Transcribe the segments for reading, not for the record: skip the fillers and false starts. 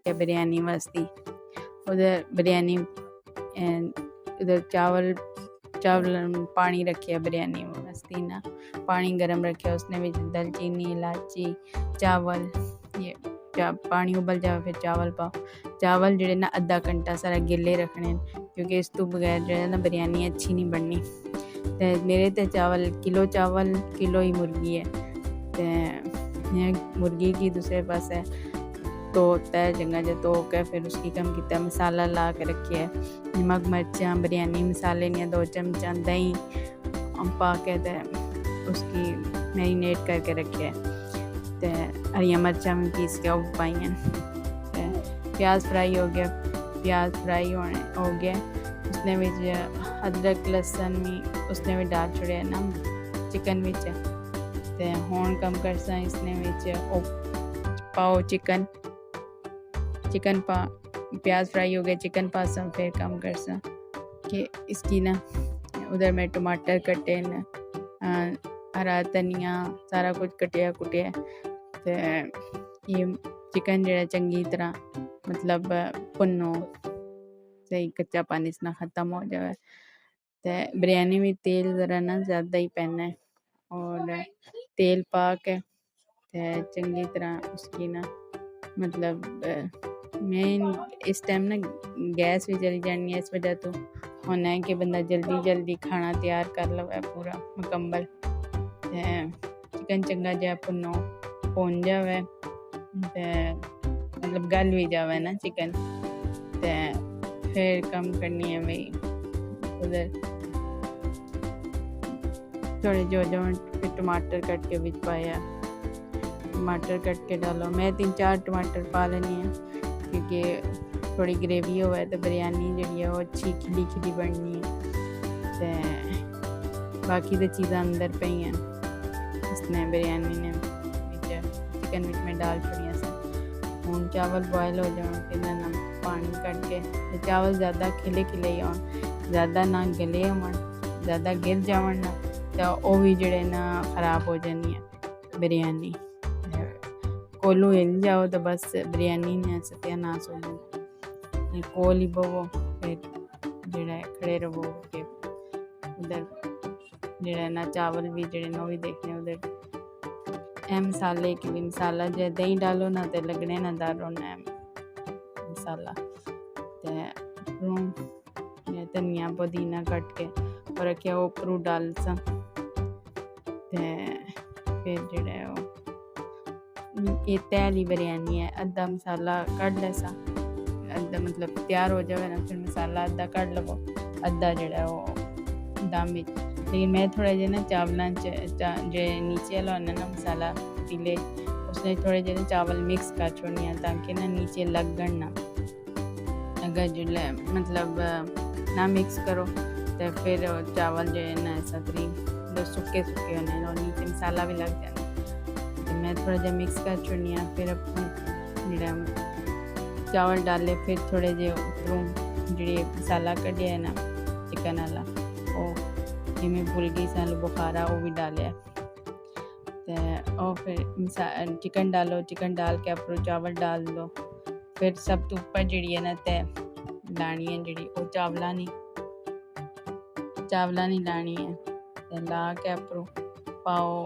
रखे बिरयानी वास्ते। उधर बिरयानी उधर चावल पानी रखे बिरयानी वास्ते ना, पानी गर्म रखे, उसने भी दालचीनी इलायची चावल ये पानी उबल जाए फिर चावल पाओ। चावल जेह्ड़े ना अद्धा घंटा सारा गिले रखने क्योंकि इस तो बगैर जो ना बिरयानी अच्छी नहीं बननी। ते मेरे ते चावल किलो ही मुर्गी है, ते मुर्गी की दूसरे पास है तो तय जगह जो तो के फिर उसकी कम किया मसाला ला के रखे है, नमक मिर्चा बिरयानी मसाले ने 2 चमचा दही पा के ते उसकी मैरिनेट करके रखे है। ते हरिया मिर्चा में पीस के वो पाई हैं। प्याज फ्राई हो गया, हो गया उसने भी अदरक लहसुन भी उसने भी डाल छड़े ना चिकन विच। ते हुण कम करसा इसने विच पाओ चिकन प्याज फ्राई हो गया, चिकन पासा फिर कम करसा कि इसकी ना उधर मैं टमाटर कटे न हरा धनिया सारा कुछ कटिया कुटिया ते ये चिकन जरा चंगी तरह मतलब भुनो सही, कच्चा पानी इसना ख़त्म हो जाए। तो बिरयानी में तेल ज़रा ना ज़्यादा ही पहना है और तेल पा के चंगी तरह उसकी ना मतलब मैं इस टाइम ना गैस भी जल जानी है, इस वजह तो होना है कि बंदा जल्दी खाना तैयार कर लवे पूरा मुकम्मल। चिकन चंगा जहा भुन जावे मतलब गल भी जावे ना चिकन, फिर कम करनी है भाई उधर थोड़े जो फिर टमाटर कट के बिच पाया, टमाटर कट के डालो। मैं 3-4 टमाटर पा लेनी है क्योंकि थोड़ी ग्रेवी हो तो बिरयानी जी है वो अच्छी खिली बननी है। तो बाकी तो चीज़ा अंदर पई हैं इसने बिरयानी ने चिकन में डाल छोड़िया से। हूँ चावल बॉयल हो जाए फिर ना पानी कट के चावल ज़्यादा खिले ही हो, ज़्यादा ना गले हो, ज़्यादा गिर जावन ना तो वो भी जड़े ना ख़राब हो जानी है बिरयानी। कोलू हिल जाओ तो बस बिरयानी ने सत्यानाश हो जाए। कोल ही बवो फिर जड़ा खड़े रहो के उधर जड़ा ना चावल भी जड़े ना भी देखने उधर मसाले के भी मसाला जो दही डालो ना तो लगने ना दारो ना मसाला धनिया पुदीना कट के और रखिया ऊपरों डाल सा। फिर जड़ा ये तैली बिरयानी है, अद्धा मसाला कट लैसा अद्धा मतलब तैयार हो जाए ना फिर मसाला अद्धा कट लवो अद्धा जड़ा वो दम विच। लेकिन मैं थोड़ा जे ना चावलों जो नीचे वाला होना ना मसाला पीले उसने थोड़े जे चावल मिक्स कर छोड़नी है ताकि ना नीचे लगन ना, अगर जो मतलब ना मिक्स करो तो फिर चावल जो है ना ऐसा तरीके सूखे होने और नीचे मसाला भी लग जाना। तो मैं थोड़ा जा मिक्स कर छोड़नी है फिर जड़ा चावल डाले फिर थोड़े जे उपरों जी मसाला कढ़िया है ना चिकन वाला वो जिमें भुल गई सन बुखारा वो भी डालिया तो फिर चिकन डालो, चिकन डाल के ऊपर चावल डाल दो। फिर सब तो ऊपर जी है ना तय लानी है जी वो चावला नहीं लानी है तो ला के ऊपर पाओ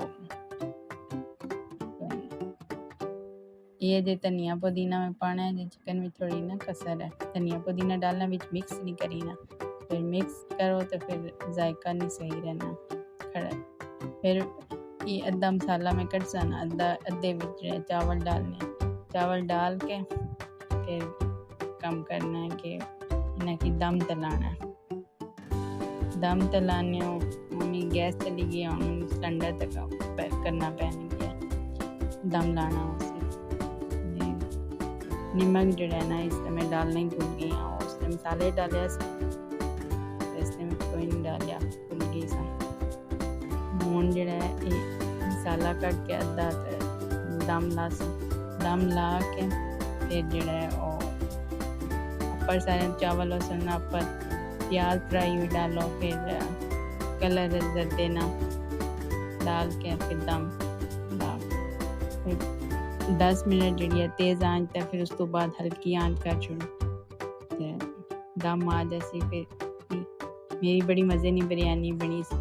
ये जो धनिया पुदीना में पाना है जो चिकन में थोड़ी ना कसर है, धनिया पुदीना डालना बीच मिक्स नहीं करी ना, फिर मिक्स करो तो फिर जायका नहीं सही रहना खड़ा। फिर ये अद्धा मसाला में कट जाना अद्धे विच चावल चावल डाल के फिर कम करना है कि इन्हें की दम तलाना है। दम तलाने मम्मी गैस चली गई हम सिलेंडर तक करना पैन गया दम लाना उसे। नमक जो है ना इसमें मैं डालना ही भूल गई हूँ, उसने मसाले डाले इसने में कोई नहीं डालिया भूल गई सा। हूँ जो है मसाला कट के अद्धा दम ला के फिर जो है ऊपर सारे चावल और सुनना ऊपर प्याज फ्राई हुई डालो फिर कलर देना डाल के फिर दम फिर 10 मिनट जी तेज़ आंच ते फिर उस तो बाद हल्की आंच कर छोड़ो ते दम आ जैसी। फिर मेरी बड़ी मज़े की बिरयानी बनी सी,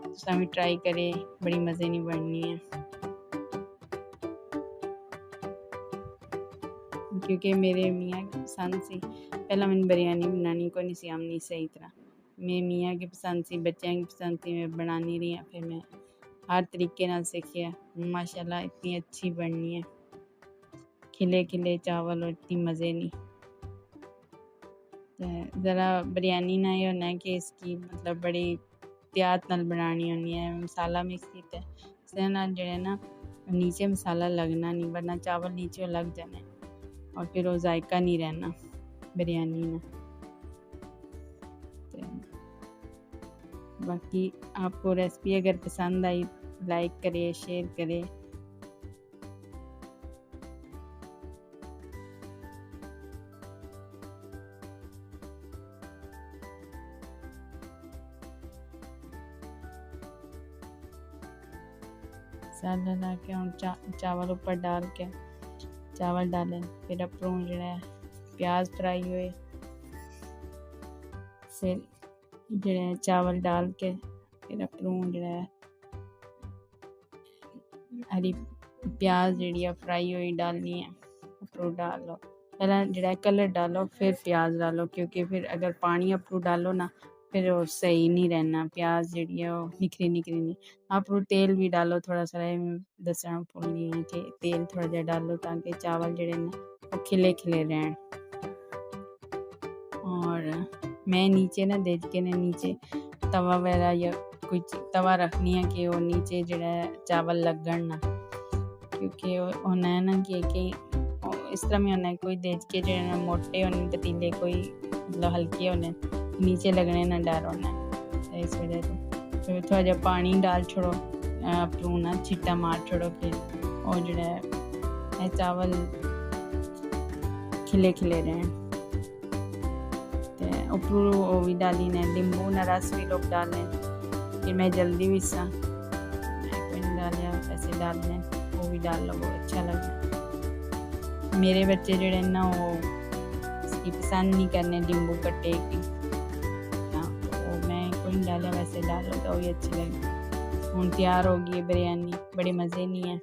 तुसां भी ट्राई करे, बड़ी मज़े की बननी है। क्योंकि मेरे मियाँ की पसंद सी, पहला मैंने बिरयानी बनानी को नहीं सी आमनी सही तरह, मेरे मियाँ की पसंद सी, बच्चों की पसंद थी, मैं बनानी रही हूँ। फिर मैं हर तरीके नाल सीखिया, माशाल्लाह इतनी अच्छी बननी है, खिले खिले चावल और इतनी मज़े नहीं। ज़रा बिरयानी ना ये होना है कि इसकी मतलब बड़ी एहतियात नाल बनानी होनी है, मसाला मिक्स किया इसदे नाल जेह्ड़ा ना नीचे मसाला लगना नहीं, वरना चावल नीचे लग जाने और फिर वो जायका नहीं रहना बिरयानी में। बाकी आपको रेसिपी अगर पसंद आई लाइक करें, शेयर करें। मसाला ला के हम चावल ऊपर डाल के चावल डालें, फिर अपरों जो प्याज फ्राई हुए, फिर जो चावल डाल के फिर अपरों जो हरी प्याज जी फ्राई हुई डालनी है, अपरों डाल लो। पहला जो कलर डालो फिर प्याज डालो, क्योंकि फिर अगर पानी अपरों डालो ना फिर वो सही नहीं रहना, प्याज जी निखरी निखरी नहीं। आप तेल भी डालो थोड़ा सा, दसना भूल गई है कि तेल थोड़ा जहा डालो ताकि चावल जड़े ना वो खिले खिले रहन। और मैं नीचे ना देख के ने नीचे तवा वगैरह या कोई तवा रखनी है कि वो नीचे जड़ा चावल लगन ना, क्योंकि होना है ना कि इस तरह में होना है कोई देख के जो मोटे होने पतीले, कोई मतलब हल्के होने नीचे लगने ना डर होना है, इस वजह से फिर थोड़ा जहा पानी डाल छोड़ो, अपरों ना छिट्टा मार छोड़ो कि और जो चावल खिले खिले रहें। उपरों वो भी डाली ने नींबू ना रस भी लोग डालें, फिर मैं जल्दी भी सा डालिया ऐसे डाल लें, वो भी डाल लो, बहुत अच्छा लगता। मेरे बच्चे जो ना वो इसकी पसंद नहीं करने नींबू कट्टे की, हाँ वो मैं कोई डालिया वैसे डालो तो भी अच्छी लगी। हूँ तैयार होगी बिरयानी, बड़े मज़े नहीं है।